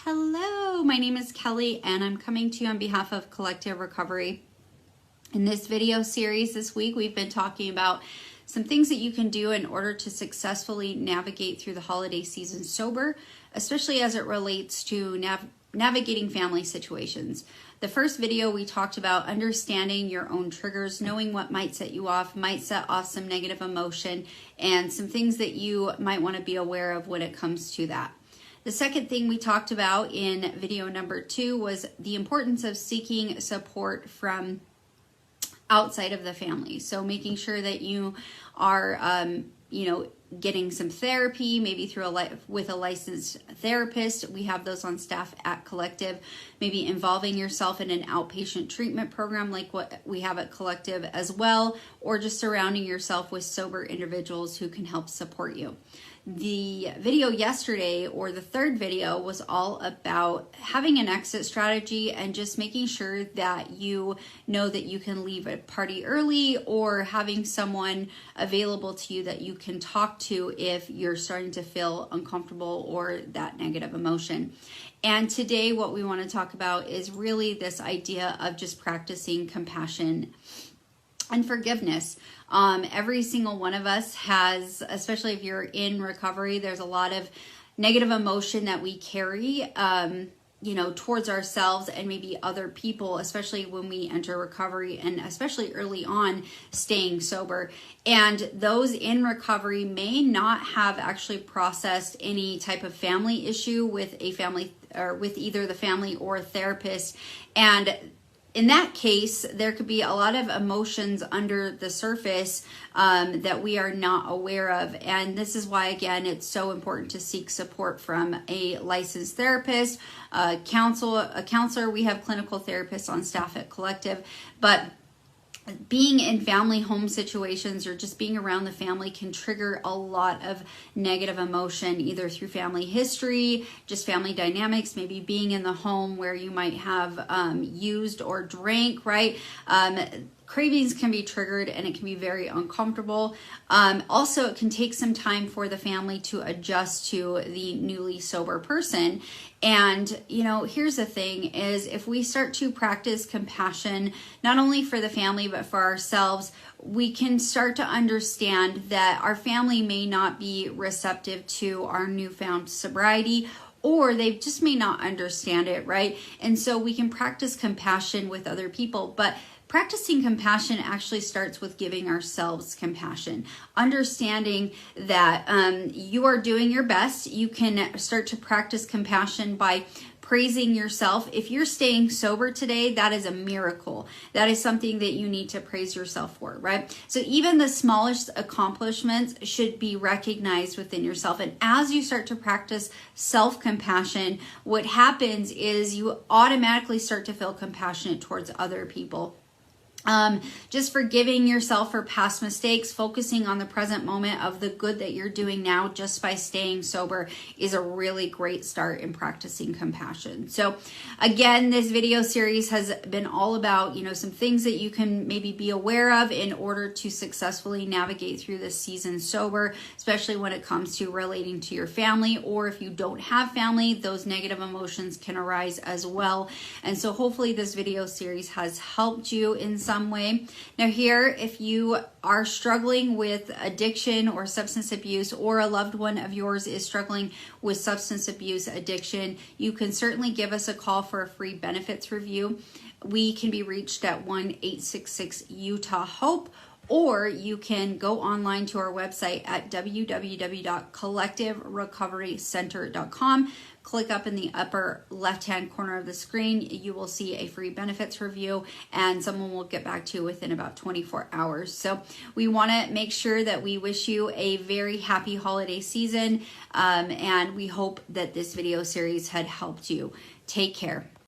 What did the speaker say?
Hello, my name is Kelly and I'm coming to you on behalf of Collective Recovery. In this video series this week, we've been talking about some things that you can do in order to successfully navigate through the holiday season sober, especially as it relates to navigating family situations. The first video we talked about understanding your own triggers, knowing what might set you off, might set off some negative emotion, and some things that you might want to be aware of when it comes to that. The second thing we talked about in video number 2 was the importance of seeking support from outside of the family. So making sure that you are, getting some therapy, maybe with a licensed therapist. We have those on staff at Collective. Maybe involving yourself in an outpatient treatment program like what we have at Collective as well, or just surrounding yourself with sober individuals who can help support you. The video yesterday, or the third video, was all about having an exit strategy and just making sure that you know that you can leave a party early, or having someone available to you that you can talk to if you're starting to feel uncomfortable or that negative emotion. And today what we want to talk about is really this idea of just practicing compassion and forgiveness. Every single one of us has, especially if you're in recovery, there's a lot of negative emotion that we carry, towards ourselves and maybe other people, especially when we enter recovery and especially early on staying sober. And those in recovery may not have actually processed any type of family issue with a family or with either the family or a therapist. And in that case, there could be a lot of emotions under the surface that we are not aware of. And this is why, again, it's so important to seek support from a licensed therapist, a counselor. We have clinical therapists on staff at Collective, but being in family home situations or just being around the family can trigger a lot of negative emotion, either through family history, just family dynamics, maybe being in the home where you might have used or drank, right? Cravings can be triggered and it can be very uncomfortable. Also, it can take some time for the family to adjust to the newly sober person. And, here's the thing is if we start to practice compassion, not only for the family, but for ourselves, we can start to understand that our family may not be receptive to our newfound sobriety, or they just may not understand it, right? And so we can practice compassion with other people, but practicing compassion actually starts with giving ourselves compassion, understanding that you are doing your best. You can start to practice compassion by praising yourself. If you're staying sober today, that is a miracle. That is something that you need to praise yourself for, right? So even the smallest accomplishments should be recognized within yourself. And as you start to practice self-compassion, what happens is you automatically start to feel compassionate towards other people. Just forgiving yourself for past mistakes, focusing on the present moment of the good that you're doing now just by staying sober is a really great start in practicing compassion. So again, this video series has been all about, some things that you can maybe be aware of in order to successfully navigate through this season sober, especially when it comes to relating to your family, or if you don't have family, those negative emotions can arise as well. And so hopefully this video series has helped you in some way. Now here, if you are struggling with addiction or substance abuse, or a loved one of yours is struggling with substance abuse addiction, you can certainly give us a call for a free benefits review. We can be reached at 1-866-UTAH-HOPE, or you can go online to our website at www.collectiverecoverycenter.com. Click up in the upper left-hand corner of the screen. You will see a free benefits review, and someone will get back to you within about 24 hours. So we want to make sure that we wish you a very happy holiday season, and we hope that this video series had helped you. Take care.